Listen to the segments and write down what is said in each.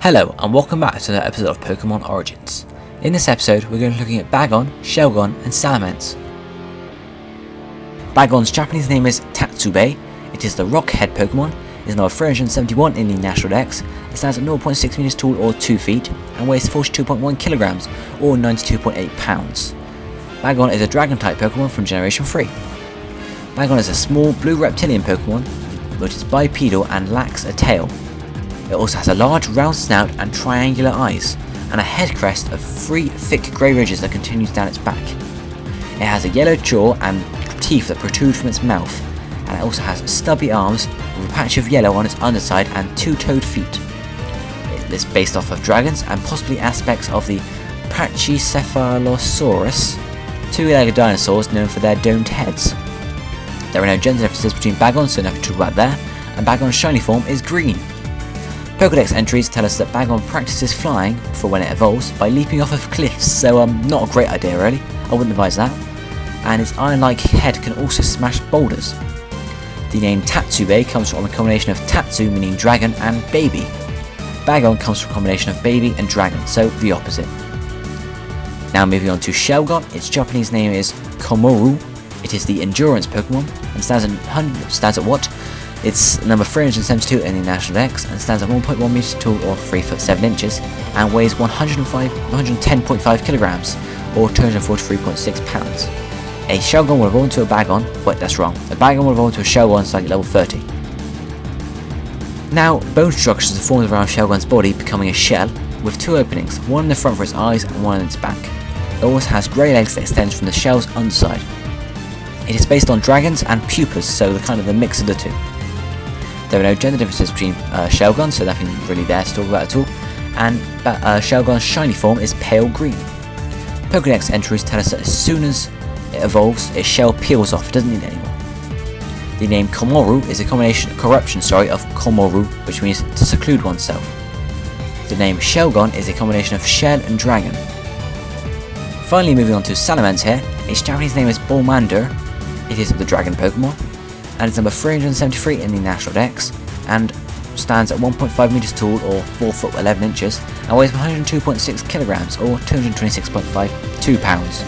Hello and welcome back to another episode of Pokemon Origins. In this episode we're going to be looking at Bagon, Shelgon and Salamence. Bagon's Japanese name is Tatsube. It is the rock head Pokemon. It is number 371 in the National Dex. It stands at 0.6 meters tall or 2 feet and weighs 42.1 kilograms or 92.8 pounds. Bagon is a dragon type Pokemon from Generation 3. Bagon is a small blue reptilian Pokemon which is bipedal and lacks a tail. It also has a large round snout and triangular eyes, and a head crest of 3 thick grey ridges that continues down its back. It has a yellow jaw and teeth that protrude from its mouth, and it also has stubby arms with a patch of yellow on its underside and 2-toed feet. It is based off of dragons and possibly aspects of the Pachycephalosaurus, 2-legged dinosaurs known for their domed heads. There are no gender differences between Bagons, so nothing to talk about there, and Bagon's shiny form is green. Pokedex entries tell us that Bagon practices flying, for when it evolves, by leaping off of cliffs, so not a great idea really, I wouldn't advise that. And its iron-like head can also smash boulders. The name Tatsube comes from a combination of Tatsu meaning dragon and baby. Bagon comes from a combination of baby and dragon, so the opposite. Now moving on to Shelgon, its Japanese name is Komoru. It is the endurance Pokemon and stands at what? It's number 372 in the National Dex and stands at 1.1 meters tall or 3 foot 7 inches and weighs 110.5 kilograms or 243.6 pounds. A Shelgon will evolve into a Bagon. Wait, that's wrong. A Bagon will evolve into a Shelgon starting at level 30. Now, bone structures are formed around Shelgon's body, becoming a shell with 2 openings, one in the front for its eyes and one in its back. It also has grey legs that extend from the shell's underside. It is based on dragons and pupas, so the mix of the two. There are no gender differences between Shelgon, so nothing really there to talk about at all, and Shelgon's shiny form is pale green. Pokedex entries tell us that as soon as it evolves, its shell peels off, it doesn't need it anymore. The name Komoru is a corruption of Komoru, which means to seclude oneself. The name Shelgon is a combination of shell and dragon. Finally moving on to Salamence here, its Japanese name is Bulmander. It is the dragon Pokemon, and it's number 373 in the National Dex, and stands at 1.5 meters tall or 4 foot 11 inches, and weighs 102.6 kilograms or 226.2 pounds.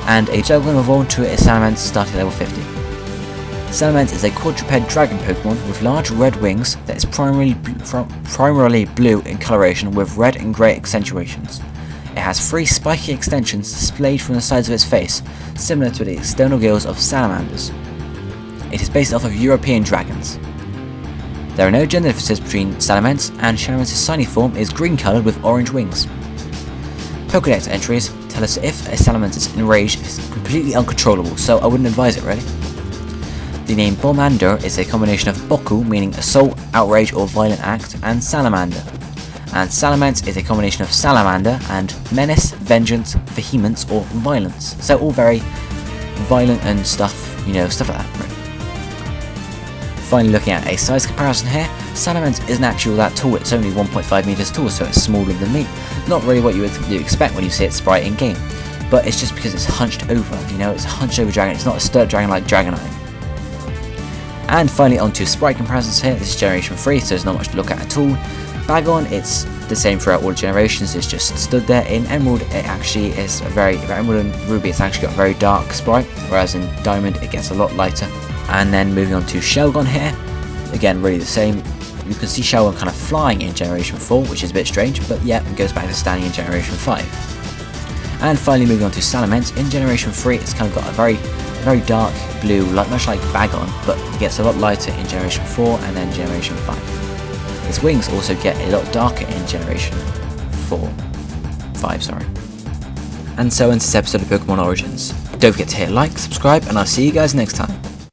And a Shelgon will evolve to a Salamence starting at level 50. Salamence is a quadruped dragon Pokemon with large red wings that is primarily blue in coloration with red and grey accentuations. It has 3 spiky extensions displayed from the sides of its face, similar to the external gills of salamanders. It is based off of European dragons. There are no gender differences between Salamence, and Salamence's shiny form is green coloured with orange wings. Pokedex entries tell us if a Salamence is enraged, it's completely uncontrollable, so I wouldn't advise it really. The name Bulmander is a combination of Boku, meaning assault, outrage or violent act, and Salamander. And Salamence is a combination of Salamander and menace, vengeance, vehemence or violence. So all very violent and stuff like that. Right? Finally looking at a size comparison here, Salamence isn't actually that tall, it's only 1.5 meters tall, so it's smaller than me. Not really what you would expect when you see its sprite in game, but it's just because it's hunched over, it's a hunched over dragon, it's not a sturt dragon like Dragonite. And finally onto sprite comparisons here, this is Generation 3, so there's not much to look at all. Bagon, it's the same throughout all generations, it's just stood there. In Emerald, it actually is Emerald and Ruby, it's actually got a very dark sprite, whereas in Diamond, it gets a lot lighter. And then moving on to Shelgon here, again, really the same. You can see Shelgon kind of flying in Generation 4, which is a bit strange, but yeah, it goes back to standing in Generation 5. And finally moving on to Salamence, in Generation 3, it's kind of got a very dark blue, much like Bagon, but it gets a lot lighter in Generation 4 and then Generation 5. Its wings also get a lot darker in Generation 5. And so ends this episode of Pokemon Origins. Don't forget to hit like, subscribe, and I'll see you guys next time.